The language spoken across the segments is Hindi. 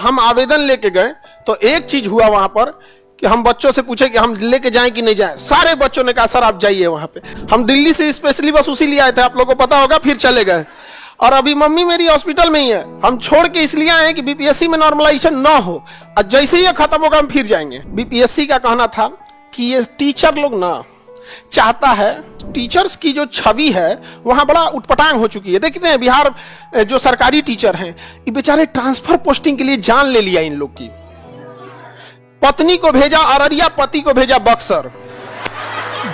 हम आवेदन लेके गए तो एक चीज हुआ वहां पर कि हम बच्चों से पूछे कि हम लेके जाएं कि नहीं जाएं। सारे बच्चों ने कहा सर आप जाइए वहां पे। हम दिल्ली से स्पेशली बस उसी लिए आए थे, आप लोगों को पता होगा, फिर चले गए। और अभी मम्मी मेरी हॉस्पिटल में ही है। हम छोड़ के इसलिए आए कि बीपीएससी में नॉर्मलाइजेशन ना हो, और जैसे ही ये खत्म होगा हम फिर जाएंगे। बीपीएससी का कहना था कि ये टीचर लोग ना चाहता है, टीचर्स की जो छवि है वहां बड़ा उटपटांग हो चुकी है। देखते हैं बिहार जो सरकारी टीचर हैं, ये बेचारे ट्रांसफर पोस्टिंग के लिए जान ले लिया इन लोग की। पत्नी को भेजा अररिया, पति को भेजा बक्सर।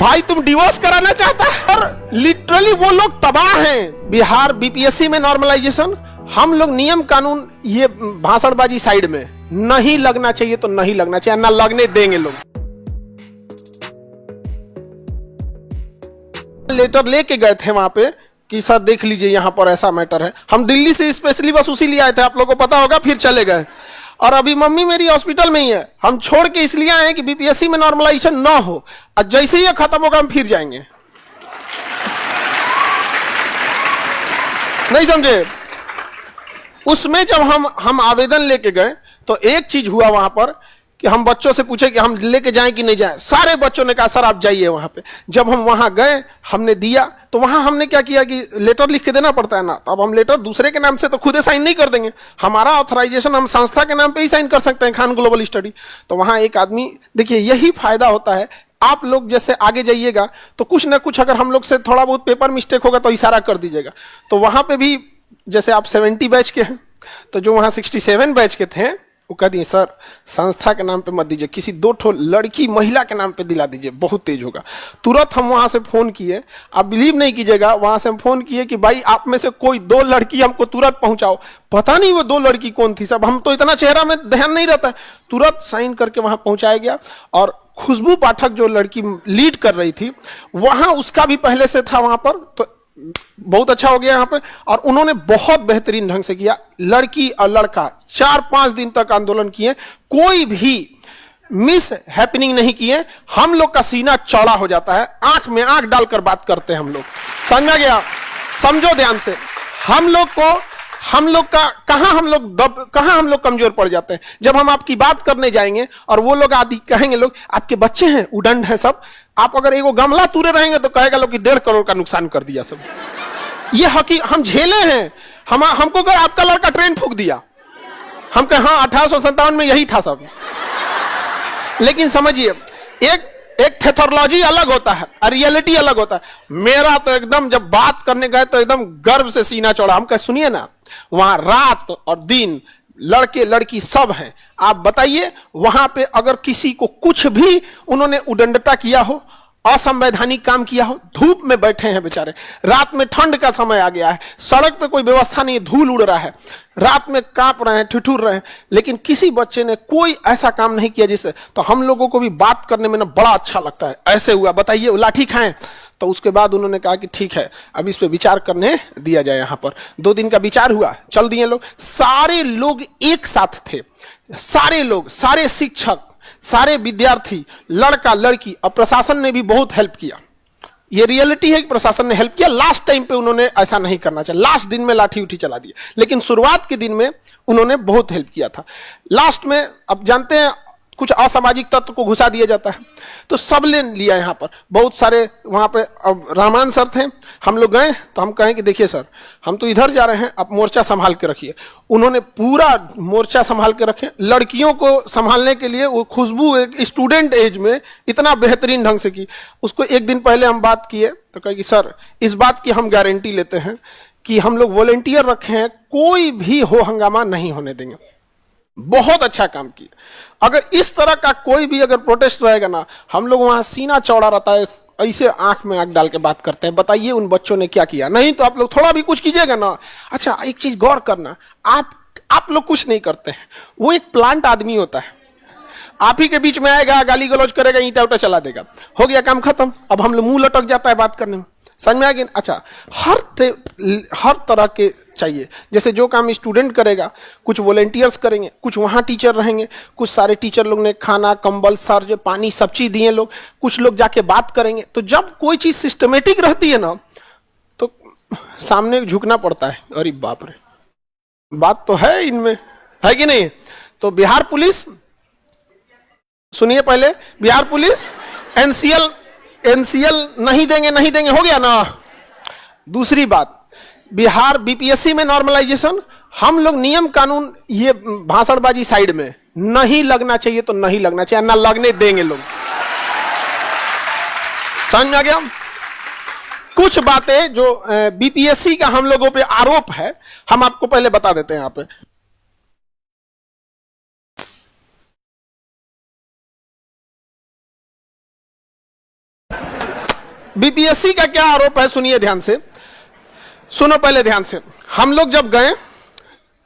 भाई तुम डिवोर्स कराना चाहता है? और लिटरली वो लोग तबाह हैं। बिहार बीपीएससी में नॉर्मलाइजेशन, हम लोग नियम कानून, ये भाषणबाजी साइड में, नहीं लगना चाहिए तो नहीं लगना चाहिए, ना लगने देंगे लोग। लेटर लेके गए थे वहां पे कि सर देख लीजिए यहां पर ऐसा मैटर है। हम दिल्ली से स्पेशली बस उसी लिए आए थे, आप लोगों को पता होगा, फिर चले गए। और अभी मम्मी मेरी हॉस्पिटल में ही है। हम छोड़ के इसलिए आए हैं कि बीपीएससी में नॉर्मलाइजेशन ना हो, और जैसे ही ये खत्म होगा हम फिर जाएंगे। नहीं समझे? उसमें जब हम आवेदन लेके गए तो एक चीज हुआ वहां पर कि हम बच्चों से पूछे कि हम लेके जाएं कि नहीं जाएं। सारे बच्चों ने कहा सर आप जाइए वहां पे। जब हम वहां गए, हमने दिया, तो वहां हमने क्या किया कि लेटर लिख के देना पड़ता है ना, तो अब हम लेटर दूसरे के नाम से तो खुद साइन नहीं कर देंगे। हमारा ऑथराइजेशन हम संस्था के नाम पे ही साइन कर सकते हैं, खान ग्लोबल स्टडी। तो वहां एक आदमी, देखिए यही फायदा होता है, आप लोग जैसे आगे जाइएगा तो कुछ ना कुछ अगर हम लोग से थोड़ा बहुत पेपर मिस्टेक होगा तो इशारा कर दीजिएगा। तो वहां पे भी जैसे आप 70 बैच के हैं, तो जो वहां 67 बैच के थे वो कह दिए सर संस्था के नाम पे मत दीजिए, किसी 2 लड़की महिला के नाम पे दिला दीजिए, बहुत तेज होगा। तुरंत हम वहां से फोन किए, आप बिलीव नहीं कीजिएगा, वहां से हम फोन किए कि भाई आप में से कोई 2 लड़की हमको तुरंत पहुंचाओ। पता नहीं वो 2 लड़की कौन थी, सब हम तो इतना चेहरा में ध्यान नहीं रहता है। तुरंत साइन करके वहां पहुंचाया गया। और खुशबू पाठक जो लड़की लीड कर रही थी, वहां उसका भी पहले से था वहां पर, तो बहुत अच्छा हो गया यहाँ पे। और उन्होंने बहुत बेहतरीन ढंग से किया। लड़की और लड़का 4-5 दिन तक आंदोलन किए, कोई भी मिस हैपनिंग नहीं किए। हम लोग का सीना चौड़ा हो जाता है, आंख में आंख डालकर बात करते हैं हम लोग। समझा गया? समझो ध्यान से। हम लोग का कहां हम लोग कमजोर पड़ जाते हैं, जब हम आपकी बात करने जाएंगे और वो लोग आदि कहेंगे लोग आपके बच्चे हैं, उदंड है सब, आप अगर एगो गमला तुरे रहेंगे तो कहेगा लोग कि 1.5 करोड़ का नुकसान कर दिया सब। ये हम झेले हैं। हमको अगर आपका लड़का ट्रेन फूंक दिया, हम कहे हाँ 1857 में यही था सब। लेकिन समझिए, एक थेथोलॉजी अलग होता है और रियलिटी अलग होता है। मेरा तो एकदम, जब बात करने गए तो एकदम गर्व से सीना चौड़ा। हम कहे सुनिए ना, वहां रात और दिन लड़के लड़की सब हैं। आप बताइए वहां पे अगर किसी को कुछ भी उन्होंने उदंडता किया हो, असंवैधानिक काम किया हो, धूप में बैठे हैं बेचारे, रात में ठंड का समय आ गया है, सड़क पे कोई व्यवस्था नहीं है, धूल उड़ रहा है, रात में कांप रहे हैं, ठिठुर रहे हैं, लेकिन किसी बच्चे ने कोई ऐसा काम नहीं किया जिससे, तो हम लोगों को भी बात करने में ना बड़ा अच्छा लगता है। ऐसे हुआ, बताइए लाठी खाएं। तो उसके बाद उन्होंने कहा कि ठीक है अब इस पे विचार करने दिया जाए। यहाँ पर 2 दिन का विचार हुआ, चल दिए लोग। सारे लोग एक साथ थे, सारे लोग, सारे शिक्षक, सारे विद्यार्थी, लड़का लड़की, और प्रशासन ने भी बहुत हेल्प किया। ये रियलिटी है कि प्रशासन ने हेल्प किया। लास्ट टाइम पे उन्होंने ऐसा नहीं करना चाहिए, लास्ट दिन में लाठी उठी चला दिया, लेकिन शुरुआत के दिन में उन्होंने बहुत हेल्प किया था। लास्ट में अब जानते हैं कुछ असामाजिक तत्व को घुसा दिया जाता है, तो सब ले लिया यहाँ पर। बहुत सारे वहां पे अब रहमान सर थे, हम लोग गए तो हम कहें कि देखिए सर हम तो इधर जा रहे हैं, आप मोर्चा संभाल के रखिए। उन्होंने पूरा मोर्चा संभाल के रखे। लड़कियों को संभालने के लिए वो खुशबू एक स्टूडेंट एज में इतना बेहतरीन ढंग से की। उसको एक दिन पहले हम बात किए तो कहे कि सर इस बात की हम गारंटी लेते हैं कि हम लोग वॉलेंटियर रखे हैं, कोई भी हो हंगामा नहीं होने देंगे। बहुत अच्छा काम किया। अगर इस तरह का कोई भी अगर प्रोटेस्ट रहेगा ना, हम लोग वहां सीना चौड़ा रहता है, ऐसे आंख में आंख डाल के बात करते हैं, बताइए उन बच्चों ने क्या किया। नहीं तो आप लोग थोड़ा भी कुछ कीजिएगा ना। अच्छा एक चीज गौर करना, आप लोग कुछ नहीं करते हैं, वो एक प्लांट आदमी होता है, आप ही के बीच में आएगा, गाली गलौज करेगा, ईंटा उटा चला देगा, हो गया काम खत्म। अब हम लोग मुंह लटक जाता है बात करने में। समझ में आ गया? अच्छा, हर तरह के चाहिए। जैसे जो काम स्टूडेंट करेगा, कुछ वॉलेंटियर्स करेंगे, कुछ वहाँ टीचर रहेंगे, कुछ सारे टीचर लोग ने खाना, कंबल, सर्ज, पानी सब चीज दिए लोग, कुछ लोग जाके बात करेंगे। तो जब कोई चीज सिस्टमेटिक रहती है ना, तो सामने झुकना पड़ता है। अरे बाप रे, बात तो है इनमें, है कि नहीं? तो बिहार पुलिस, सुनिए पहले, बिहार पुलिस एनसीएल नहीं देंगे, नहीं देंगे, हो गया ना। दूसरी बात, बिहार बीपीएससी में नॉर्मलाइजेशन, हम लोग नियम कानून, ये भाषणबाजी साइड में, नहीं लगना चाहिए तो नहीं लगना चाहिए, ना लगने देंगे लोग। समझ में आ गया। कुछ बातें जो बीपीएससी का हम लोगों पे आरोप है, हम आपको पहले बता देते हैं यहां पे। बीपीएससी का क्या आरोप है, सुनिए ध्यान से, सुनो पहले ध्यान से। हम लोग जब गए,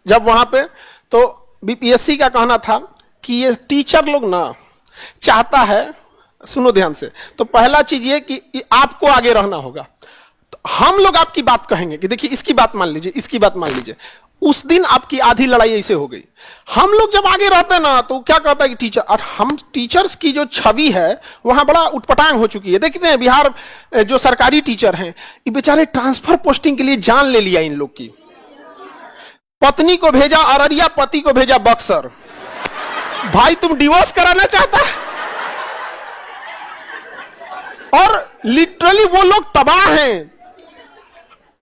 जब वहां पे, तो बीपीएससी का कहना था कि ये टीचर लोग ना चाहता है, सुनो ध्यान से, तो पहला चीज ये कि आपको आगे रहना होगा। तो हम लोग आपकी बात कहेंगे कि देखिए इसकी बात मान लीजिए, इसकी बात मान लीजिए। उस दिन आपकी आधी लड़ाई ऐसे हो गई। हम लोग जब आगे रहते हैं ना, तो क्या कहता है कि टीचर, और हम टीचर्स की जो छवि है वहां बड़ा उटपटांग हो चुकी है। देखते हैं बिहार जो सरकारी टीचर हैं, ये बेचारे ट्रांसफर पोस्टिंग के लिए जान ले लिया इन लोग की। पत्नी को भेजा अररिया, पति को भेजा बक्सर। भाई तुम डिवोर्स कराना चाहता है? और लिटरली वो लोग तबाह हैं,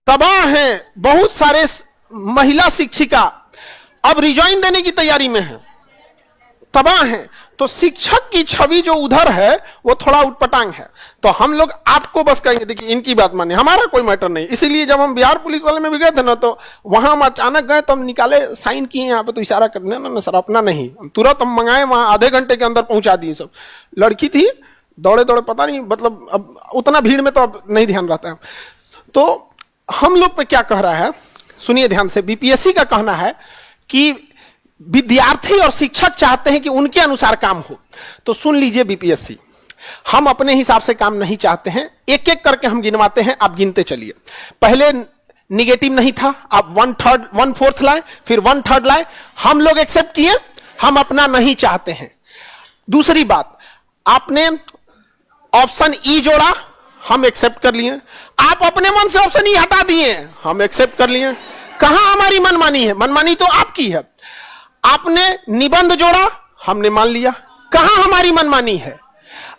तबाह हैं। बहुत सारे महिला शिक्षिका अब रिजाइन देने की तैयारी में है, तबाह हैं। तो शिक्षक की छवि जो उधर है वो थोड़ा उटपटांग है। तो हम लोग आपको बस कहेंगे देखिए इनकी बात मानिए, हमारा कोई मैटर नहीं। इसीलिए जब हम बिहार पुलिस वाले में भी गए थे ना, तो वहां हम अचानक गए तो हम निकाले, साइन किए यहाँ पे, तो इशारा करने ना सर अपना नहीं, तुरंत हम मंगाए, वहां आधे घंटे के अंदर पहुंचा दिए सब। लड़की थी, दौड़े दौड़े, पता नहीं, मतलब अब उतना भीड़ में तो अब नहीं ध्यान रहता है। तो हम लोग पे क्या कह रहा है, सुनिए ध्यान से। बीपीएससी का कहना है कि विद्यार्थी और शिक्षक चाहते हैं कि उनके अनुसार काम हो। तो सुन लीजिए बीपीएससी, हम अपने हिसाब से काम नहीं चाहते हैं, एक एक करके हम गिनवाते हैं, आप गिनते चलिए। पहले निगेटिव नहीं था, आप 1/4 लाए, फिर 1/3 लाए, हम लोग एक्सेप्ट किए, हम अपना नहीं चाहते हैं। दूसरी बात, आपने ऑप्शन ई जोड़ा, हम एक्सेप्ट कर लिए। आप अपने मन से ऑप्शन ई हटा दिए, हम एक्सेप्ट कर लिए। कहां हमारी मनमानी है? मनमानी तो आपकी है। आपने निबंध जोड़ा, हमने मान लिया। कहां हमारी मनमानी है?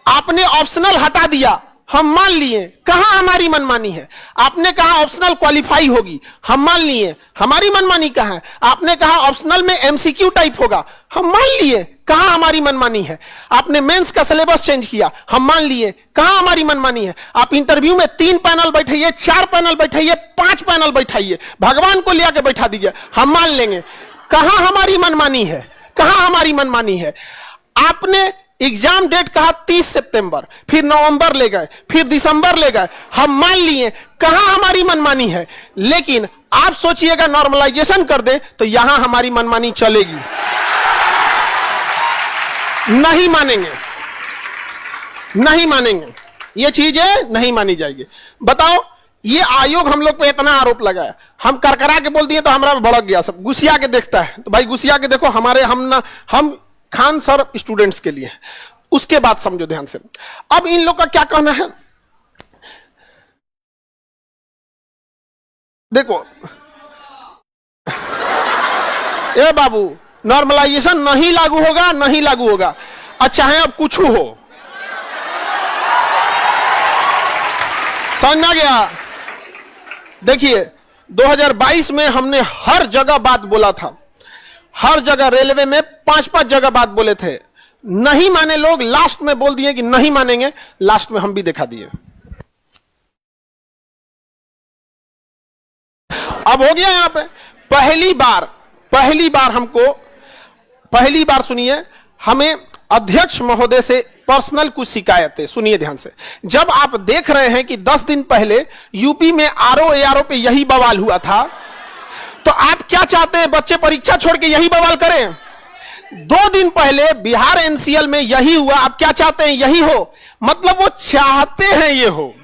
आपने ऑप्शनल हटा दिया, हम मान लिए। कहां हमारी मनमानी है? आपने कहा ऑप्शनल क्वालिफाई होगी, हम मान लिए। हमारी मनमानी कहां है? आपने कहा ऑप्शनल में एमसीक्यू टाइप होगा, हम मान लिए। कहां हमारी मनमानी है? आपने मेंस का सिलेबस चेंज किया, हम मान लिए। कहां हमारी मनमानी है? आप इंटरव्यू में 3 पैनल बैठाइए, 4 पैनल बैठाइए, 5 पैनल बैठाइए, भगवान को लिया के बैठा दीजिए, हम मान लेंगे। कहां हमारी मनमानी है? कहां हमारी मनमानी है? आपने एग्जाम डेट कहा 30 सितंबर, फिर नवंबर ले गए, फिर दिसंबर ले गए, हम मान लिए। कहां हमारी मनमानी है? लेकिन आप सोचिएगा नॉर्मलाइजेशन कर दे तो यहां हमारी मनमानी चलेगी, नहीं मानेंगे, नहीं मानेंगे, ये चीजें नहीं मानी जाएगी। बताओ, ये आयोग हम लोग पे इतना आरोप लगाया, हम करकरा के बोल दिए तो हमारा भड़क गया, सब गुस्सिया के देखता है। तो भाई गुस्सिया के देखो, हमारे हम खान सर स्टूडेंट्स के लिए। उसके बाद समझो ध्यान से, अब इन लोग का क्या कहना है, देखो ए बाबू, नॉर्मलाइजेशन नहीं लागू होगा, नहीं लागू होगा, अच्छा है अब कुछ हो। समझ में आ गया? देखिए 2022 में हमने हर जगह बात बोला था, हर जगह, रेलवे में 5-5 जगह बात बोले थे, नहीं माने लोग, लास्ट में बोल दिए कि नहीं मानेंगे, लास्ट में हम भी दिखा दिए। अब हो गया यहां पे पहली बार सुनिए, हमें अध्यक्ष महोदय से पर्सनल कुछ शिकायतें, सुनिए ध्यान से। जब आप देख रहे हैं कि 10 दिन पहले यूपी में आरओ पे यही बवाल हुआ था, तो आप क्या चाहते हैं? बच्चे परीक्षा छोड़ के यही बवाल करें? 2 दिन पहले बिहार एनसीएल में यही हुआ, आप क्या चाहते हैं? यही हो। मतलब वो चाहते हैं ये हो,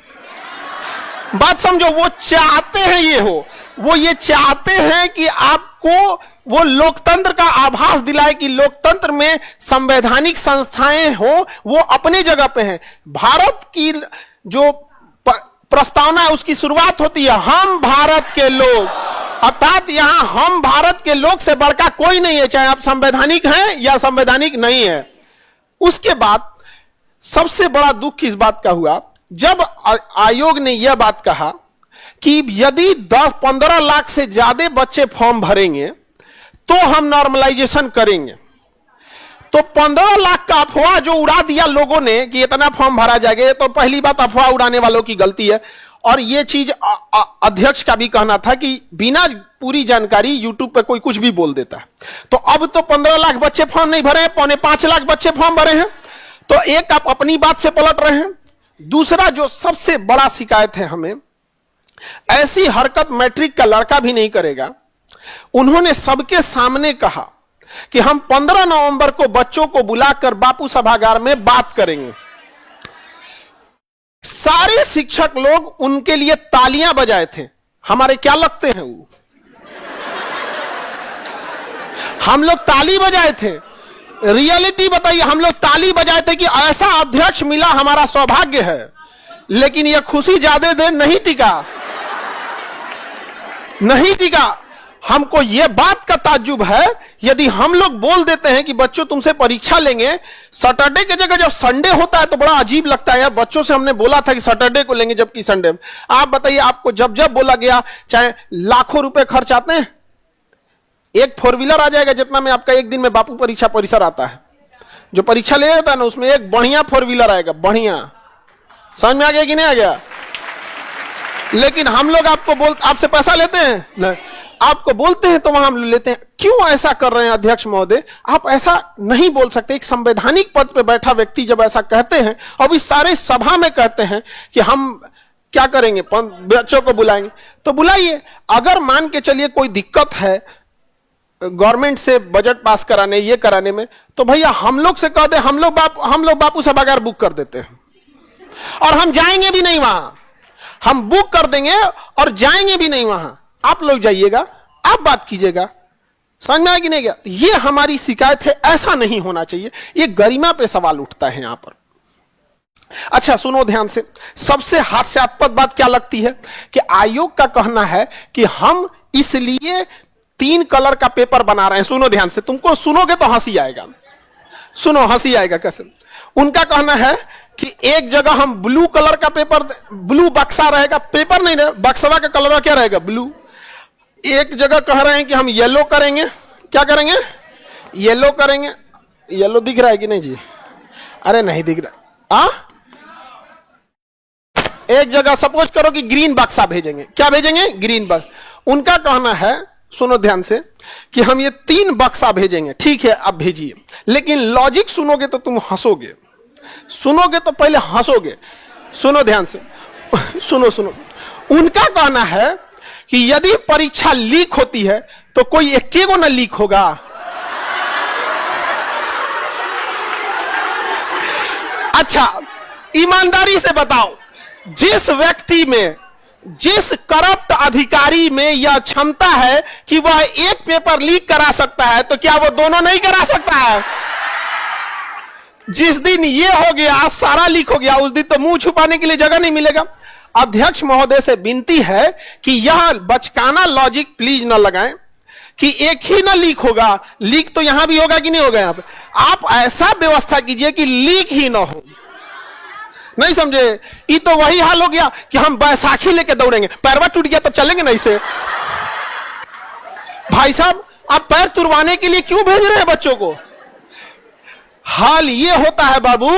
बात समझो, वो चाहते हैं ये हो। वो ये चाहते हैं कि आपको वो लोकतंत्र का आभास दिलाए कि लोकतंत्र में संवैधानिक संस्थाएं हो, वो अपने जगह पे हैं। भारत की जो प्रस्तावना है उसकी शुरुआत होती है, हम भारत के लोग, अर्थात यहां हम भारत के लोग से बढ़कर कोई नहीं है, चाहे आप संवैधानिक हैं या संवैधानिक नहीं है। उसके बाद सबसे बड़ा दुख इस बात का हुआ जब आयोग ने यह बात कहा कि यदि 10-15 लाख से ज्यादा बच्चे फॉर्म भरेंगे तो हम नॉर्मलाइजेशन करेंगे। तो 15 लाख का अफवाह जो उड़ा दिया लोगों ने कि इतना फॉर्म भरा जाएगा, तो पहली बात अफवाह उड़ाने वालों की गलती है। और यह चीज अध्यक्ष का भी कहना था कि बिना पूरी जानकारी यूट्यूब पे कोई कुछ भी बोल देता है। तो अब तो 15 लाख बच्चे फॉर्म नहीं भरे हैं, 4.25 लाख बच्चे फॉर्म भरे हैं। तो एक आप अपनी बात से पलट रहे हैं। दूसरा जो सबसे बड़ा शिकायत है हमें, ऐसी हरकत मैट्रिक का लड़का भी नहीं करेगा। उन्होंने सबके सामने कहा कि हम 15 नवंबर को बच्चों को बुलाकर बापू सभागार में बात करेंगे। सारे शिक्षक लोग उनके लिए तालियां बजाए थे। हमारे क्या लगते हैं वो? हम लोग ताली बजाए थे। रियलिटी बताइए, हम लोग ताली बजाए थे कि ऐसा अध्यक्ष मिला, हमारा सौभाग्य है। लेकिन यह खुशी ज्यादा देर नहीं टिका। हमको यह बात का ताज्जुब है, यदि हम लोग बोल देते हैं कि बच्चों तुमसे परीक्षा लेंगे सैटरडे की जगह, जब संडे होता है तो बड़ा अजीब लगता है यार। बच्चों से हमने बोला था कि सैटरडे को लेंगे जबकि संडे। आप बताइए, आपको जब जब बोला गया, चाहे लाखों रुपए खर्च आते हैं, एक 4 व्हीलर आ जाएगा जितना में आपका एक दिन में बापू परीक्षा परिसर आता है। जो परीक्षा ले जाता है ना, उसमें एक बढ़िया 4 व्हीलर आएगा, बढ़िया। समझ में आ गया कि नहीं आ गया? लेकिन हम लोग आपसे पैसा लेते हैं नहीं, आपको बोलते हैं तो वहां हम लेते हैं। क्यों ऐसा कर रहे हैं अध्यक्ष महोदय? आप ऐसा नहीं बोल सकते। एक संवैधानिक पद पे बैठा व्यक्ति जब ऐसा कहते हैं और इस सारे सभा में कहते हैं कि हम क्या करेंगे, बच्चों को बुलाएंगे, तो बुलाइए। अगर मान के चलिए कोई दिक्कत है गवर्नमेंट से बजट पास कराने, ये कराने में, तो भैया हम लोग से कह दे, हम लोग बापू सभागार बुक कर देते हैं और हम जाएंगे भी नहीं वहां। हम बुक कर देंगे और जाएंगे भी नहीं वहां। आप लोग जाइएगा, आप बात कीजिएगा। समझ में आया कि नहीं गया? ये हमारी शिकायत है, ऐसा नहीं होना चाहिए। ये गरिमा पे सवाल उठता है यहां पर। अच्छा सुनो ध्यान से, सबसे हास्यास्पद बात क्या लगती है कि आयोग का कहना है कि हम इसलिए 3 कलर का पेपर बना रहे हैं। सुनो ध्यान से, तुमको सुनोगे तो हंसी आएगा। सुनो, हंसी आएगा कैसे। उनका कहना है कि एक जगह हम ब्लू कलर का पेपर, ब्लू बक्सा रहेगा, पेपर नहीं रहे, बक्सवा का कलर क्या रहेगा, ब्लू। एक जगह कह रहे हैं कि हम येलो करेंगे। क्या करेंगे? येलो करेंगे। येलो दिख रहा है कि नहीं जी? अरे नहीं दिख रहा। एक जगह सपोज करो कि ग्रीन बक्सा भेजेंगे। क्या भेजेंगे? ग्रीन बक्सा। उनका कहना है, सुनो ध्यान से, कि हम ये 3 बक्सा भेजेंगे। ठीक है, अब भेजिए, लेकिन लॉजिक सुनोगे तो तुम हंसोगे। सुनोगे तो पहले हंसोगे। सुनो ध्यान से, सुनो। उनका कहना है कि यदि परीक्षा लीक होती है तो कोई एक को ना लीक होगा। अच्छा ईमानदारी से बताओ, जिस व्यक्ति में, जिस करप्ट अधिकारी में यह क्षमता है कि वह एक पेपर लीक करा सकता है, तो क्या वो दोनों नहीं करा सकता है? जिस दिन ये हो गया, सारा लीक हो गया, उस दिन तो मुंह छुपाने के लिए जगह नहीं मिलेगा। अध्यक्ष महोदय से विनती है कि यह बचकाना लॉजिक प्लीज ना लगाएं कि एक ही ना लीक होगा। लीक तो यहां भी होगा कि नहीं होगा? यहां पे आप ऐसा व्यवस्था कीजिए कि लीक ही ना हो। नहीं समझे? ये तो वही हाल हो गया कि हम बैसाखी लेके दौड़ेंगे, पैरवा टूट गया तो चलेंगे नहीं से। भाई साहब, आप पैर तुड़वाने के लिए क्यों भेज रहे हैं बच्चों को? हाल ये होता है बाबू,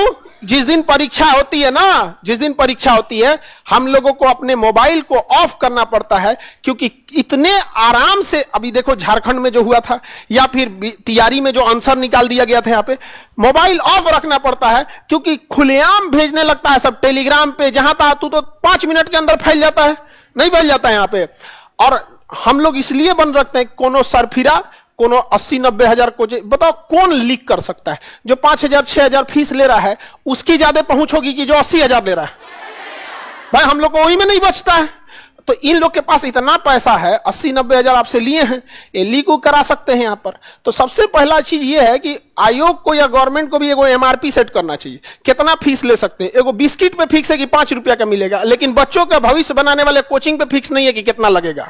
जिस दिन परीक्षा होती है ना, जिस दिन परीक्षा होती है, हम लोगों को अपने मोबाइल को ऑफ करना पड़ता है, क्योंकि इतने आराम से, अभी देखो झारखंड में जो हुआ था, या फिर टीआरई में जो आंसर निकाल दिया गया था, यहां पे मोबाइल ऑफ रखना पड़ता है, क्योंकि खुलेआम भेजने लगता है सब टेलीग्राम पे। जहां था तू तो 5 मिनट के अंदर फैल जाता है, नहीं फैल जाता है यहां पे। और हम लोग इसलिए बंद रखते हैं, कोनो सरफिरा, कोनो 80-90 हजार को, बताओ कौन लीक कर सकता है? जो 5,000-6,000 फीस ले रहा है, उसकी ज्यादा पहुंच होगी कि जो 80,000 ले रहा है? भाई हम लोग को वही में नहीं बचता है। तो इन लोग के पास इतना पैसा है, 80-90 हजार आपसे लिए हैं, ये लीक करा सकते हैं यहां पर। तो सबसे पहला चीज ये है कि आयोग को या गवर्नमेंट को भी एगो एमआरपी सेट करना चाहिए। कितना फीस ले सकते हैं? एगो बिस्किट पे फिक्स है कि 5 रुपया का मिलेगा, लेकिन बच्चों का भविष्य बनाने वाले कोचिंग पे फिक्स नहीं है कि कितना लगेगा।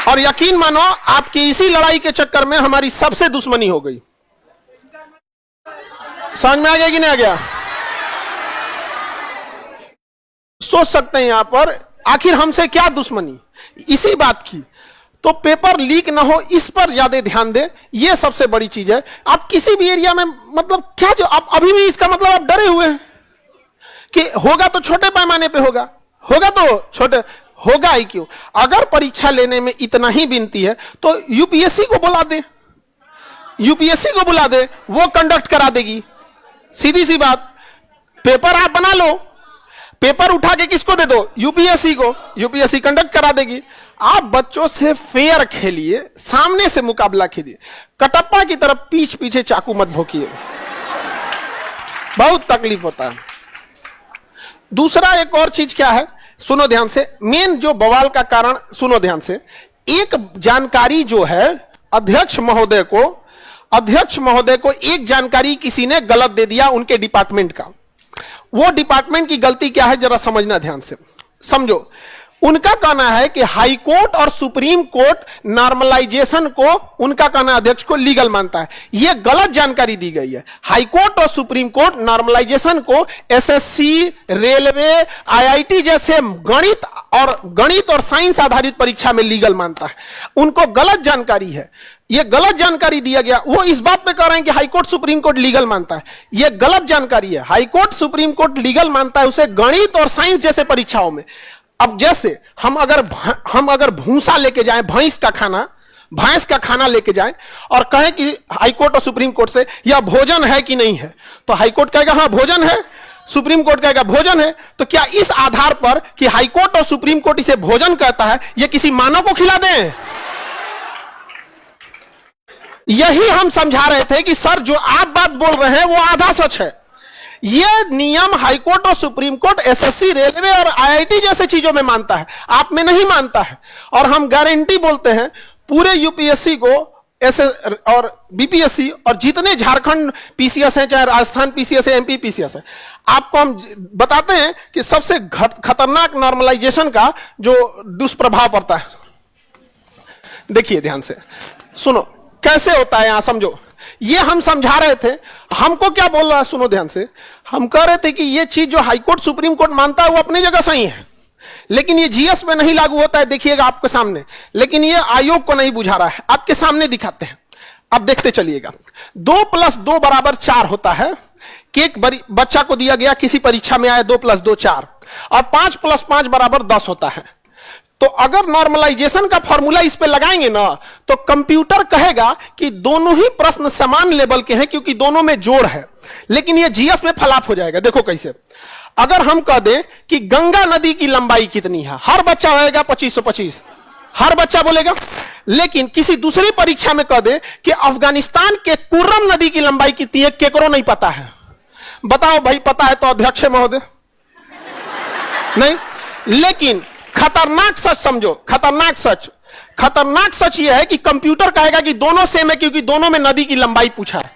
और यकीन मानो आपकी इसी लड़ाई के चक्कर में हमारी सबसे दुश्मनी हो गई। समझ में आ गया कि नहीं आ गया? सोच सकते हैं यहां पर आखिर हमसे क्या दुश्मनी, इसी बात की। तो पेपर लीक ना हो इस पर ज्यादा ध्यान दे, यह सबसे बड़ी चीज है। आप किसी भी एरिया में मतलब क्या जो आप अभी भी इसका मतलब आप डरे हुए हैं कि होगा तो छोटे पैमाने पे होगा, होगा तो छोटे होगा ही क्यों। अगर परीक्षा लेने में इतना ही विनती है तो यूपीएससी को बुला दे, यूपीएससी को बुला दे, वो कंडक्ट करा देगी। सीधी सी बात, पेपर आप बना लो, पेपर उठा के किसको दे दो? यूपीएससी को, यूपीएससी कंडक्ट करा देगी। आप बच्चों से फेयर खेलिए, सामने से मुकाबला खेलिए, कटप्पा की तरफ पीछ पीछे चाकू मत भोंकिए, बहुत तकलीफ होता है। दूसरा एक और चीज क्या है, सुनो ध्यान से, मेन जो बवाल का कारण सुनो ध्यान से। एक जानकारी जो है अध्यक्ष महोदय को एक जानकारी किसी ने गलत दे दिया उनके डिपार्टमेंट का। वो डिपार्टमेंट की गलती क्या है जरा समझना ध्यान से, समझो। उनका कहना है कि हाई कोर्ट और सुप्रीम कोर्ट नॉर्मलाइजेशन को, उनका कहना अध्यक्ष को लीगल मानता है। यह गलत जानकारी दी गई है। हाई कोर्ट और सुप्रीम कोर्ट नॉर्मलाइजेशन को एसएससी, रेलवे, आईआईटी जैसे गणित और साइंस आधारित परीक्षा में लीगल मानता है। उनको गलत जानकारी है, यह गलत जानकारी दिया गया। वो इस बात पे कह रहे हैं कि high court supreme court legal मानता है, यह गलत जानकारी है। High court supreme court legal मानता है उसे गणित और साइंस जैसे परीक्षाओं में। अब जैसे हम अगर भूसा लेके जाएं, भैंस का खाना लेके जाएं और कहें कि हाई कोर्ट और सुप्रीम कोर्ट से यह भोजन है कि नहीं है, तो हाई कोर्ट कहेगा हाँ भोजन है, सुप्रीम कोर्ट कहेगा भोजन है। तो क्या इस आधार पर कि हाई कोर्ट और सुप्रीम कोर्ट इसे भोजन कहता है, यह किसी मानव को खिला दें? यही हम समझा रहे थे कि सर जो आप बात बोल रहे हैं वो आधा सच है। यह नियम हाई कोर्ट और सुप्रीम कोर्ट एसएससी, रेलवे और आईआईटी जैसे चीजों में मानता है, आप में नहीं मानता है। और हम गारंटी बोलते हैं पूरे यूपीएससी को, और बीपीएससी और जितने झारखंड पीसीएस हैं, चाहे राजस्थान पीसीएस है, एमपी पीसीएस है, आपको हम बताते हैं कि सबसे खतरनाक नॉर्मलाइजेशन का जो दुष्प्रभाव पड़ता है। देखिए ध्यान से सुनो कैसे होता है, यहां समझो। ये हम समझा रहे थे, हमको क्या बोल रहा है सुनो ध्यान से। हम कह रहे थे कि ये चीज जो हाई कोर्ट सुप्रीम कोर्ट मानता है वो अपनी जगह सही है, लेकिन ये जीएस में नहीं लागू होता है, देखिएगा आपके सामने। लेकिन ये आयोग को नहीं बुझा रहा है, आपके सामने दिखाते हैं, अब देखते चलिएगा। 2 + 2 = 4 होता है कि एक बच्चा को दिया गया, किसी परीक्षा में आया 2 + 2 4, और 5 + 5 = 10 होता है। तो अगर नॉर्मलाइजेशन का फॉर्मूला इस पे लगाएंगे ना, तो कंप्यूटर कहेगा कि दोनों ही प्रश्न समान लेवल के हैं क्योंकि दोनों में जोड़ है। लेकिन ये जीएस में फ्लॉप हो जाएगा। देखो कैसे, अगर हम कह दें कि गंगा नदी की लंबाई कितनी है, हर बच्चा होगा 2525, हर बच्चा बोलेगा। लेकिन किसी दूसरी परीक्षा में कह दे कि अफगानिस्तान के कुर्रम नदी की लंबाई कितनी है, केकरो नहीं पता है, बताओ भाई पता है तो अध्यक्ष महोदय नहीं। लेकिन खतरनाक सच समझो, खतरनाक सच यह है कि कंप्यूटर कहेगा कि दोनों सेम है क्योंकि दोनों में नदी की लंबाई पूछा है।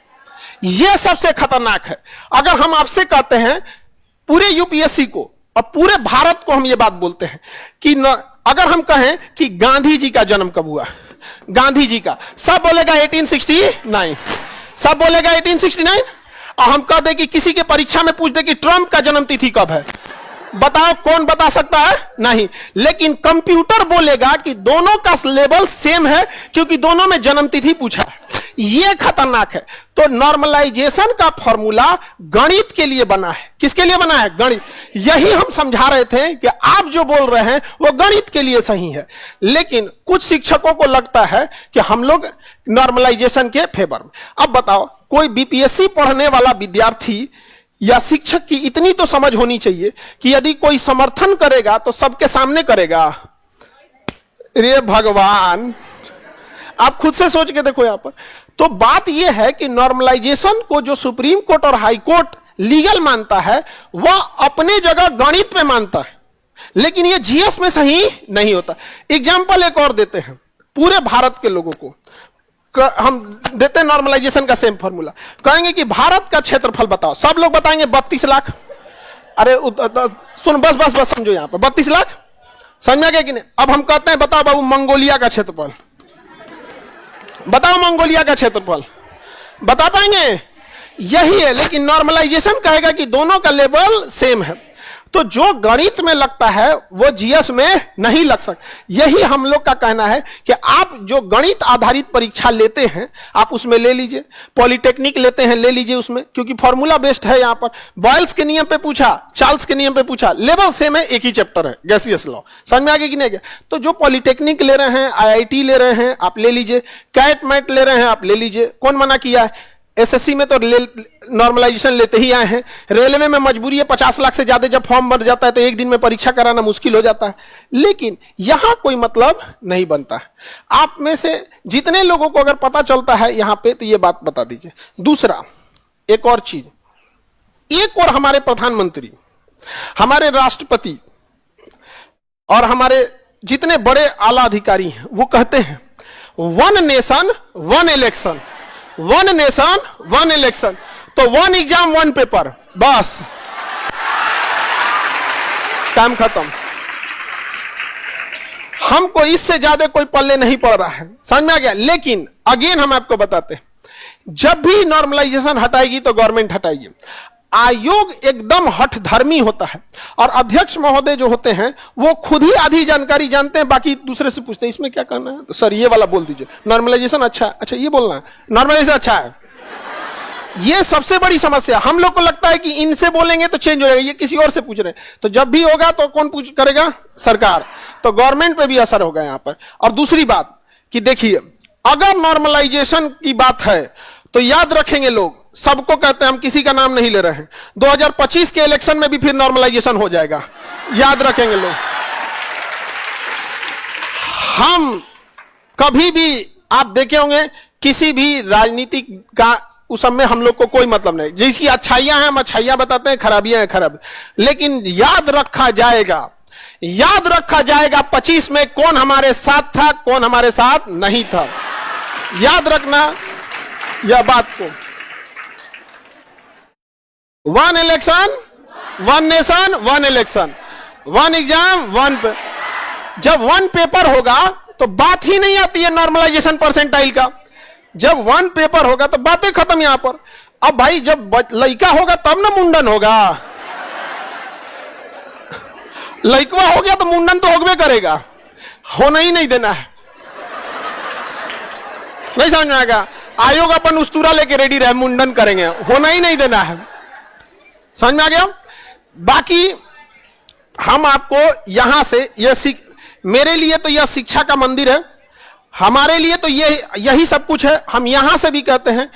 यह सबसे खतरनाक है। अगर हम आपसे कहते हैं पूरे यूपीएससी को और पूरे भारत को हम यह बात बोलते हैं कि अगर हम कहें कि गांधी जी का जन्म कब हुआ, गांधी जी का, सब बोलेगा 1869, सब बोलेगा 1869। और हम कह दे कि किसी के परीक्षा में पूछ दे कि ट्रंप का जन्म तिथि कब है, बताओ कौन बता सकता है? नहीं। लेकिन कंप्यूटर बोलेगा कि दोनों का लेवल सेम है क्योंकि दोनों में जन्म तिथि पूछा है। यह खतरनाक है। तो नॉर्मलाइजेशन का फॉर्मूला गणित के लिए बना है। किसके लिए बना है? गणित। यही हम समझा रहे थे कि आप जो बोल रहे हैं वो गणित के लिए सही है, लेकिन कुछ शिक्षकों को लगता है कि हम लोग नॉर्मलाइजेशन के फेवर में। अब बताओ, कोई बीपीएससी पढ़ने वाला विद्यार्थी या शिक्षक की इतनी तो समझ होनी चाहिए कि यदि कोई समर्थन करेगा तो सबके सामने करेगा। रे भगवान, आप खुद से सोच के देखो यहां पर। तो बात यह है कि नॉर्मलाइजेशन को जो सुप्रीम कोर्ट और हाई कोर्ट लीगल मानता है वह अपने जगह गणित में मानता है, लेकिन यह जीएस में सही नहीं होता। एग्जाम्पल एक और देते हैं पूरे भारत के लोगों को, हम देते हैं नॉर्मलाइजेशन का सेम फॉर्मूला। कहेंगे कि भारत का क्षेत्रफल बताओ, सब लोग बताएंगे 32 लाख। अरे सुन, बस समझो, यहां पर 32 लाख समझ में आ गया कि नहीं? अब हम कहते हैं बताओ बाबू मंगोलिया का क्षेत्रफल, बताओ मंगोलिया का क्षेत्रफल, बता पाएंगे? यही है। लेकिन नॉर्मलाइजेशन कहेगा कि दोनों का लेवल सेम है। तो जो गणित में लगता है वो जीएस में नहीं लग सकता। यही हम लोग का कहना है कि आप जो गणित आधारित परीक्षा लेते हैं आप उसमें ले लीजिए, पॉलिटेक्निक लेते हैं ले लीजिए उसमें, क्योंकि फॉर्मूला बेस्ड है। यहां पर बॉयल्स के नियम पे पूछा, चार्ल्स के नियम पे पूछा, लेवल सेम है, एक ही चैप्टर है गैसियस लॉ। समझ में आ गया कि नहीं गया? तो जो पॉलिटेक्निक ले रहे हैं, आईआईटी ले रहे हैं, आप ले लीजिए, कैट मैट ले रहे हैं आप ले लीजिए, कौन मना किया है? एसएससी में तो नॉर्मलाइजेशन लेते ही आए हैं। रेलवे में मजबूरी है, 50 लाख से ज्यादा जब फॉर्म भर जाता है तो एक दिन में परीक्षा कराना मुश्किल हो जाता है। लेकिन यहां कोई मतलब नहीं बनता है। आप में से जितने लोगों को अगर पता चलता है यहां पे तो ये बात बता दीजिए। दूसरा एक और चीज, एक और हमारे प्रधानमंत्री, हमारे राष्ट्रपति और हमारे जितने बड़े आला अधिकारी हैं वो कहते हैं one nation one election, one nation one election. तो वन एग्जाम वन पेपर, बस काम खत्म। हमको इससे ज्यादा कोई पल्ले नहीं पड़ रहा है। समझ में आ गया? लेकिन अगेन हम आपको बताते हैं, जब भी नॉर्मलाइजेशन हटाएगी तो गवर्नमेंट हटाएगी। आयोग एकदम हठधर्मी होता है और अध्यक्ष महोदय जो होते हैं वो खुद ही आधी जानकारी जानते हैं, बाकी दूसरे से पूछते हैं इसमें क्या करना है, तो सर ये वाला बोल दीजिए, नॉर्मलाइजेशन अच्छा है, अच्छा ये बोलना है, नॉर्मलाइजेशन अच्छा है। ये सबसे बड़ी समस्या। हम लोग को लगता है कि इनसे बोलेंगे तो चेंज हो जाएगा, ये किसी और से पूछ रहे हैं। तो जब भी होगा तो कौन पूछ करेगा? सरकार। तो गवर्नमेंट पे भी असर होगा यहां पर। और दूसरी बात कि देखिए, अगर नॉर्मलाइजेशन की बात है तो याद रखेंगे लोग, सबको कहते हैं, हम किसी का नाम नहीं ले रहे हैं, 2025 के इलेक्शन में भी फिर नॉर्मलाइजेशन हो जाएगा, याद रखेंगे लोग। हम कभी भी आप देखे होंगे किसी भी राजनीति का उस सब में हम लोग को कोई मतलब नहीं, जिसकी अच्छाइयां हैं हम अच्छाइयां बताते हैं, खराबियां हैं खराब। लेकिन याद रखा जाएगा, याद रखा जाएगा 25 में कौन हमारे साथ था, कौन हमारे साथ नहीं था। याद रखना यह बात को। One election one nation one election, one exam one पे। जब वन पेपर होगा तो बात ही नहीं आती है नॉर्मलाइजेशन परसेंटाइल का। जब वन पेपर होगा तो बातें खत्म यहां पर। अब भाई जब लड़का होगा तब ना मुंडन होगा, लड़का हो गया तो मुंडन तो होगवे करेगा, होना ही नहीं देना है। नहीं समझ में आएगा? आयोग अपन उस्तूरा लेके रेडी रहे, मुंडन करेंगे, होना ही नहीं देना है। समझ में आ गया? बाकी हम आपको यहां से यह मेरे लिए तो यह शिक्षा का मंदिर है, हमारे लिए तो यही सब कुछ है। हम यहां से भी कहते हैं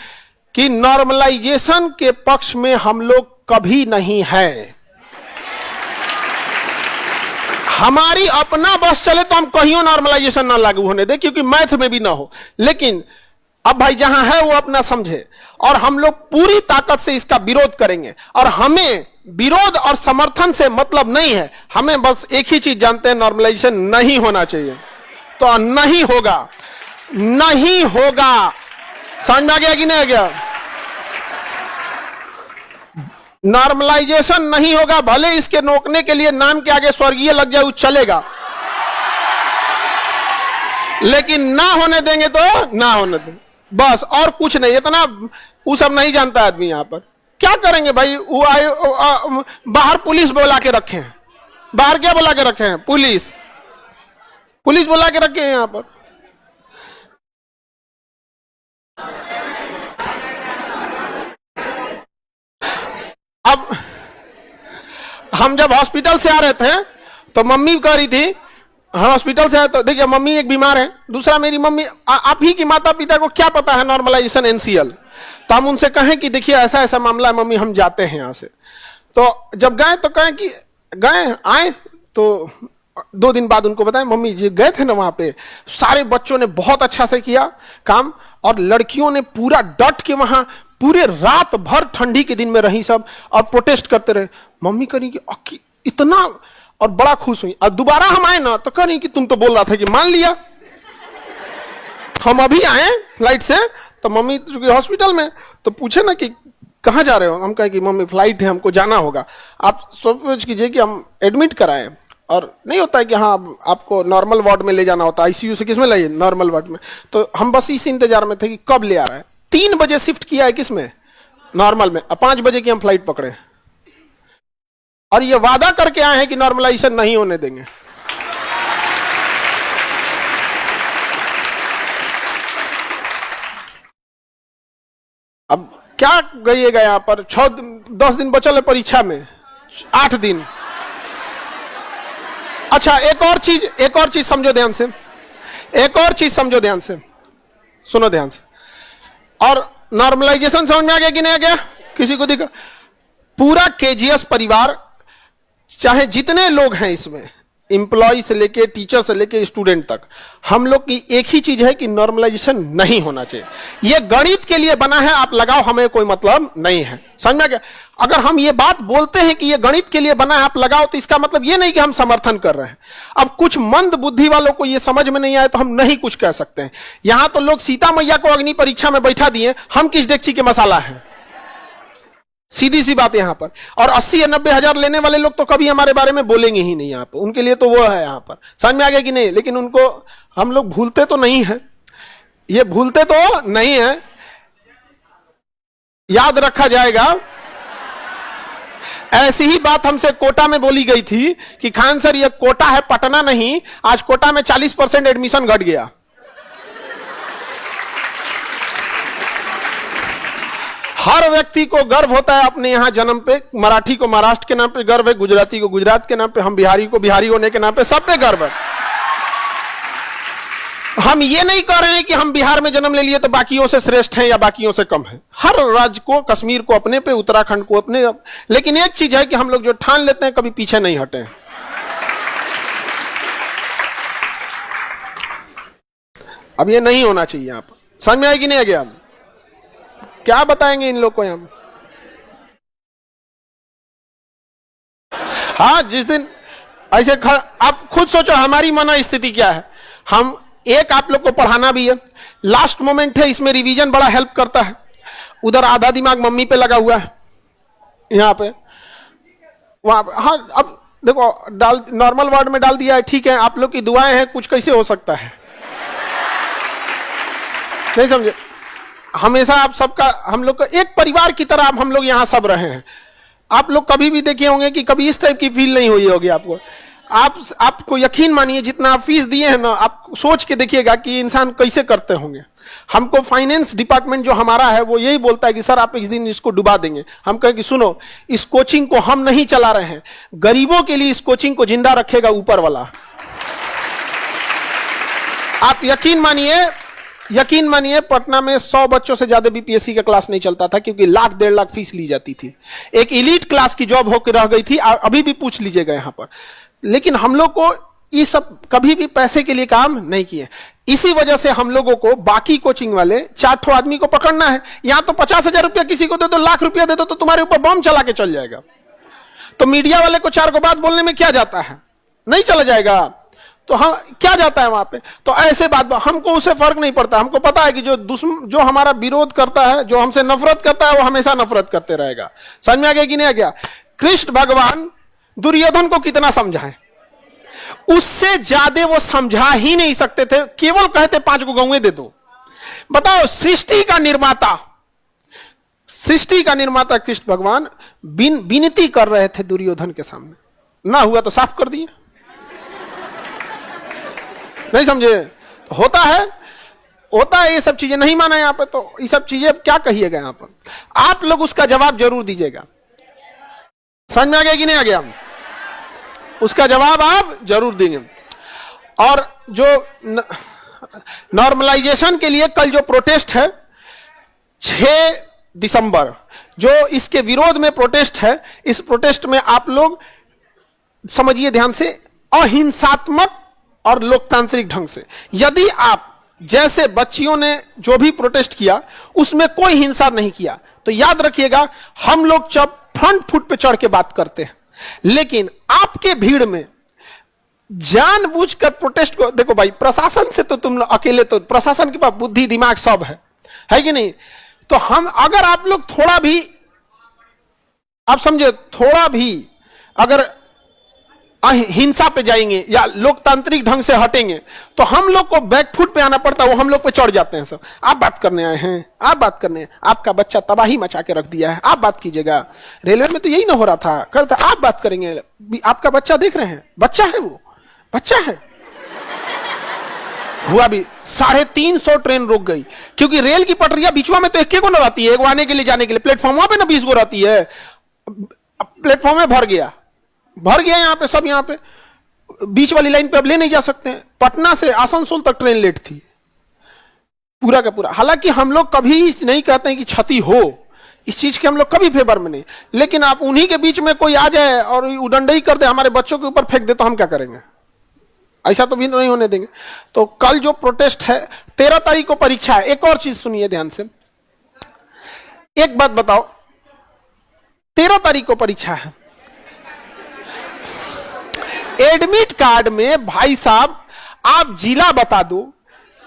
कि नॉर्मलाइजेशन के पक्ष में हम लोग कभी नहीं है। हमारी अपना बस चले तो हम कहीं नॉर्मलाइजेशन ना लागू होने दे, क्योंकि मैथ में भी ना हो। लेकिन अब भाई जहां है वो अपना समझे, और हम लोग पूरी ताकत से इसका विरोध करेंगे। और हमें विरोध और समर्थन से मतलब नहीं है, हमें बस एक ही चीज जानते हैं, नॉर्मलाइजेशन नहीं होना चाहिए। तो नहीं होगा, नहीं होगा। समझ में आ गया कि नहीं आ गया? नॉर्मलाइजेशन नहीं होगा, भले इसके रोकने के लिए नाम के आगे स्वर्गीय लग जाए, चलेगा, लेकिन ना होने देंगे तो ना होने देंगे, बस। और कुछ नहीं, इतना वो सब नहीं जानता आदमी। यहां पर क्या करेंगे भाई? वो आए बाहर पुलिस बुला के रखे हैं, बाहर क्या बुला के रखे हैं? पुलिस, पुलिस बुला के रखे हैं यहां पर। अब हम जब हॉस्पिटल से आ रहे थे तो मम्मी कह रही थी, हम हॉस्पिटल से आए तो देखिए मम्मी एक बीमार है, दूसरा मेरी मम्मी, आप ही की माता पिता को क्या पता है नॉर्मलाइजेशन एनसीएल। तो हम उनसे कहें कि देखिए ऐसा ऐसा मामला है मम्मी, हम जाते हैं यहां से। तो जब गए तो कहें कि गए आए, तो 2 दिन बाद उनको बताएं मम्मी जी गए थे ना वहां पे, सारे बच्चों ने बहुत अच्छा से किया काम, और लड़कियों ने पूरा डट के वहां पूरे रात भर ठंडी के दिन में रही सब, और प्रोटेस्ट करते रहे। मम्मी कह रही कि इतना, और बड़ा खुश हुई। और दोबारा हम आए ना तो कह रही कि तुम तो बोल रहा था कि मान लिया, हम अभी आए फ्लाइट से। तो मम्मी चूंकि हॉस्पिटल में, तो पूछे ना कि कहाँ जा रहे हो, हम कहें कि मम्मी फ्लाइट है, हमको जाना होगा। आप सोच कीजिए कि हम एडमिट कराएं, और नहीं होता है कि हाँ आपको नॉर्मल वार्ड में ले जाना होता है, आईसीयू से किस में लाइए, नॉर्मल वार्ड में। तो हम बस इस इंतजार में थे कि कब ले आ रहा है। 3 बजे शिफ्ट किया है किस में, नॉर्मल में। 5 बजे की हम फ्लाइट पकड़े और ये वादा करके आए हैं कि नॉर्मलाइजेशन नहीं होने देंगे। अब क्या गइएगा यहां पर, 10 दिन बचल है परीक्षा में, 8 दिन। अच्छा एक और चीज समझो ध्यान से, एक और चीज समझो ध्यान से, सुनो ध्यान से। और नॉर्मलाइजेशन समझ में आ गया कि नहीं आ गया, किसी को दिखा? पूरा केजीएस परिवार, चाहे जितने लोग हैं इसमें, इंप्लॉय से लेके टीचर से लेके स्टूडेंट तक, हम लोग की एक ही चीज है कि नॉर्मलाइजेशन नहीं होना चाहिए। ये गणित के लिए बना है, आप लगाओ, हमें कोई मतलब नहीं है। समझ में गया? अगर हम ये बात बोलते हैं कि ये गणित के लिए बना है, आप लगाओ, तो इसका मतलब ये नहीं कि हम समर्थन कर रहे हैं। अब कुछ मंद बुद्धि वालों को ये समझ में नहीं आए तो हम नहीं कुछ कह सकते हैं। यहां तो लोग सीता मैया को अग्नि परीक्षा में बैठा दिए, हम किस डेक्ची के मसाला हैं? सीधी सी बात यहां पर। और 80 या 90 हजार लेने वाले लोग तो कभी हमारे बारे में बोलेंगे ही नहीं यहां पर, उनके लिए तो वो है यहां पर। समझ में आ गया कि नहीं? लेकिन उनको हम लोग भूलते तो नहीं है, ये भूलते तो नहीं है, याद रखा जाएगा। ऐसी ही बात हमसे कोटा में बोली गई थी कि खान सर ये कोटा है, पटना नहीं। आज कोटा में 40% एडमिशन घट गया। हर व्यक्ति को गर्व होता है अपने यहां जन्म पे। मराठी को महाराष्ट्र के नाम पे गर्व है, गुजराती को गुजरात के नाम पे, हम बिहारी को बिहारी होने के नाम पे, सब पे गर्व है। हम ये नहीं कह रहे हैं कि हम बिहार में जन्म ले लिए तो बाकियों से श्रेष्ठ हैं या बाकियों से कम हैं। हर राज्य को, कश्मीर को अपने पे, उत्तराखंड को अपने। लेकिन एक चीज है कि हम लोग जो ठान लेते हैं कभी पीछे नहीं हटे। अब ये नहीं होना चाहिए। आप समझ में आएगी नहीं आ गया? क्या बताएंगे इन लोग को हम? हाँ, जिस दिन ऐसे आप खुद सोचो हमारी मना स्थिति क्या है। हम एक आप लोग को पढ़ाना भी है, लास्ट मोमेंट है, इसमें रिवीजन बड़ा हेल्प करता है। उधर आधा दिमाग मम्मी पे लगा हुआ है, यहाँ पे वहां। हाँ अब देखो, डाल नॉर्मल वार्ड में डाल दिया है, ठीक है, आप लोग की दुआएं हैं, कुछ कैसे हो सकता है। नहीं समझे? हमेशा आप सबका, हम लोग का एक परिवार की तरह हम लोग यहाँ सब रहे हैं। आप लोग कभी भी देखे होंगे कि कभी इस टाइप की फील नहीं हुई होगी आपको। आपको यकीन मानिए, जितना आप फीस दिए हैं ना, आप सोच के देखिएगा कि इंसान कैसे करते होंगे। हमको फाइनेंस डिपार्टमेंट जो हमारा है वो यही बोलता है कि सर आप एक दिन इसको डुबा देंगे। हम कहें कि सुनो, इस कोचिंग को हम नहीं चला रहे हैं, गरीबों के लिए इस कोचिंग को जिंदा रखेगा ऊपर वाला। आप यकीन मानिए पटना में 100 बच्चों से ज्यादा बीपीएससी का क्लास नहीं चलता था, क्योंकि 1,00,000-1,50,000 फीस ली जाती थी। एक इलीट क्लास की जॉब होकर रह गई थी, अभी भी पूछ लीजिएगा यहां पर। लेकिन हम लोग को ये सब कभी भी पैसे के लिए काम नहीं किए। इसी वजह से हम लोगों को बाकी कोचिंग वाले 4 आदमी को पकड़ना है। यहां तो 50,000 रुपया किसी को दे दो, लाख रुपया दे दो, तो तुम्हारे ऊपर बम चला के चल जाएगा। तो मीडिया वाले को 4 को बात बोलने में क्या जाता है, नहीं चला जाएगा। तो हम क्या जाता है वहां पे। तो ऐसे बात हमको उससे फर्क नहीं पड़ता। हमको पता है कि जो हमारा विरोध करता है, जो हमसे नफरत करता है, वो हमेशा नफरत करते रहेगा। समझ में आ गया कि नहीं आ गया? कृष्ण भगवान दुर्योधन को कितना समझाएं, उससे ज्यादा वो समझा ही नहीं सकते थे। केवल कहते 5 को गौएं दे दो। बताओ, सृष्टि का निर्माता कृष्ण भगवान विनती कर रहे थे दुर्योधन के सामने, ना हुआ तो साफ कर दिए। नहीं समझे? होता है ये सब चीजें। नहीं माना यहां पे, तो ये सब चीजें क्या कहिएगा यहां पर? आप लोग उसका जवाब जरूर दीजिएगा। समझ में आ गया कि नहीं आ गया? उसका जवाब आप जरूर देंगे। और जो नॉर्मलाइजेशन के लिए कल जो प्रोटेस्ट है 6 दिसंबर, जो इसके विरोध में प्रोटेस्ट है, इस प्रोटेस्ट में आप लोग समझिए ध्यान से, अहिंसात्मक और लोकतांत्रिक ढंग से। यदि आप जैसे बच्चियों ने जो भी प्रोटेस्ट किया उसमें कोई हिंसा नहीं किया, तो याद रखिएगा हम लोग जब फ्रंट फुट पे चढ़ के बात करते हैं, लेकिन आपके भीड़ में जानबूझकर प्रोटेस्ट को, देखो भाई प्रशासन से तो तुम अकेले, तो प्रशासन के पास बुद्धि दिमाग सब है कि नहीं? तो हम, अगर आप लोग थोड़ा भी, आप समझे, थोड़ा भी अगर हिंसा पे जाएंगे या लोकतांत्रिक ढंग से हटेंगे, तो हम लोग को बैकफुट पे आना पड़ता है, वो हम लोग पे चढ़ जाते हैं। सब आप बात करने आए हैं, आप बात करने, आपका बच्चा तबाही मचा के रख दिया है, आप बात कीजिएगा। रेलवे में तो यही ना हो रहा था, करता आप बात करेंगे, आपका बच्चा देख रहे हैं, बच्चा है, वो बच्चा है। हुआ भी 350 ट्रेन रुक गई, क्योंकि रेल की पटरियां बीचवा में तो एक को लगाती है, एक आने के लिए जाने के लिए, प्लेटफॉर्म पे ना 20 गो रहती है, प्लेटफॉर्म में भर गया यहाँ पे, सब यहाँ पे बीच वाली लाइन पे अब ले नहीं जा सकते हैं। पटना से आसनसोल तक ट्रेन लेट थी, पूरा का पूरा। हालांकि हम लोग कभी नहीं कहते हैं कि क्षति हो, इस चीज के हम लोग कभी फेवर में नहीं, लेकिन आप उन्हीं के बीच में कोई आ जाए और उडंडई कर दे, हमारे बच्चों के ऊपर फेंक दे, तो हम क्या करेंगे? ऐसा तो भी नहीं होने देंगे। तो कल जो प्रोटेस्ट है, 13 तारीख को परीक्षा है। एक और चीज सुनिए ध्यान से, एक बात बताओ, 13 तारीख को परीक्षा है, एडमिट कार्ड में भाई साहब आप जिला बता दो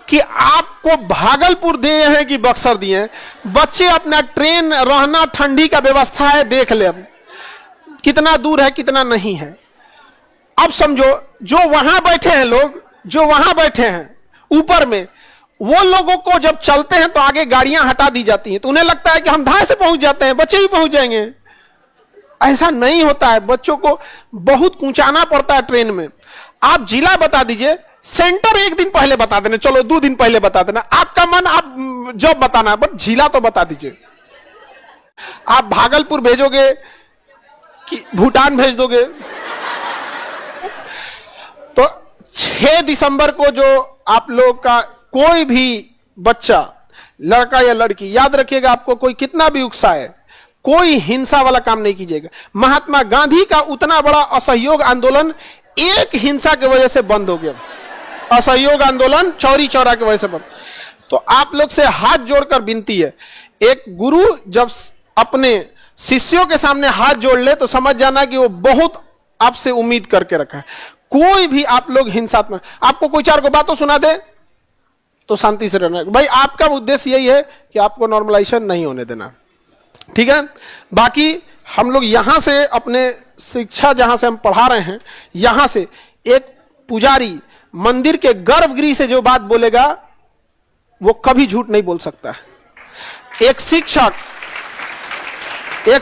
कि आपको भागलपुर दिए हैं कि बक्सर दिए हैं, बच्चे अपना ट्रेन, रहना, ठंडी का व्यवस्था है, देख ले कितना दूर है कितना नहीं है। अब समझो जो वहां बैठे हैं लोग, जो वहां बैठे हैं ऊपर में, वो लोगों को जब चलते हैं तो आगे गाड़ियां हटा दी जाती हैं, तो उन्हें लगता है कि हम धाए से पहुंच जाते हैं, बच्चे ही पहुंच जाएंगे। ऐसा नहीं होता है, बच्चों को बहुत कूचाना पड़ता है ट्रेन में। आप जिला बता दीजिए, सेंटर एक दिन पहले बता देना, चलो 2 दिन पहले बता देना, आपका मन आप जब बताना, बट जिला तो बता दीजिए। आप भागलपुर भेजोगे कि भूटान भेज दोगे? तो 6 दिसंबर को जो आप लोग का कोई भी बच्चा, लड़का या लड़की, याद रखिएगा, आपको कोई कितना भी उकसाए, कोई हिंसा वाला काम नहीं कीजिएगा। महात्मा गांधी का उतना बड़ा असहयोग आंदोलन एक हिंसा की वजह से बंद हो गया, असहयोग आंदोलन चौरी चौरा की वजह से बंद। तो आप लोग से हाथ जोड़कर विनती है, एक गुरु जब अपने शिष्यों के सामने हाथ जोड़ ले तो समझ जाना कि वो बहुत आपसे उम्मीद करके रखा है। कोई भी आप लोग हिंसात्मक, आपको कोई 4 को बातों सुना दे तो शांति से रहना। भाई आपका उद्देश्य यही है कि आपको नॉर्मलाइजेशन नहीं होने देना, ठीक है। बाकी हम लोग यहां से अपने शिक्षा जहां से हम पढ़ा रहे हैं, यहां से एक पुजारी मंदिर के गर्भगृह से जो बात बोलेगा वो कभी झूठ नहीं बोल सकता है। एक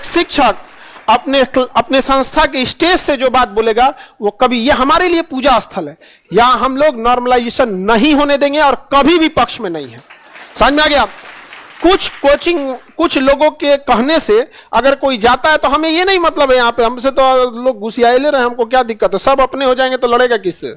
शिक्षक अपने संस्था के स्टेज से जो बात बोलेगा वो कभी, ये हमारे लिए पूजा स्थल है, यहां हम लोग नॉर्मलाइजेशन नहीं होने देंगे और कभी भी पक्ष में नहीं है। समझ में आ गया? कुछ लोगों के कहने से अगर कोई जाता है तो हमें ये नहीं मतलब है, यहां पे हमसे तो लोग घुसियाए ले रहे हैं, हमको क्या दिक्कत है, सब अपने हो जाएंगे तो लड़ेगा किससे?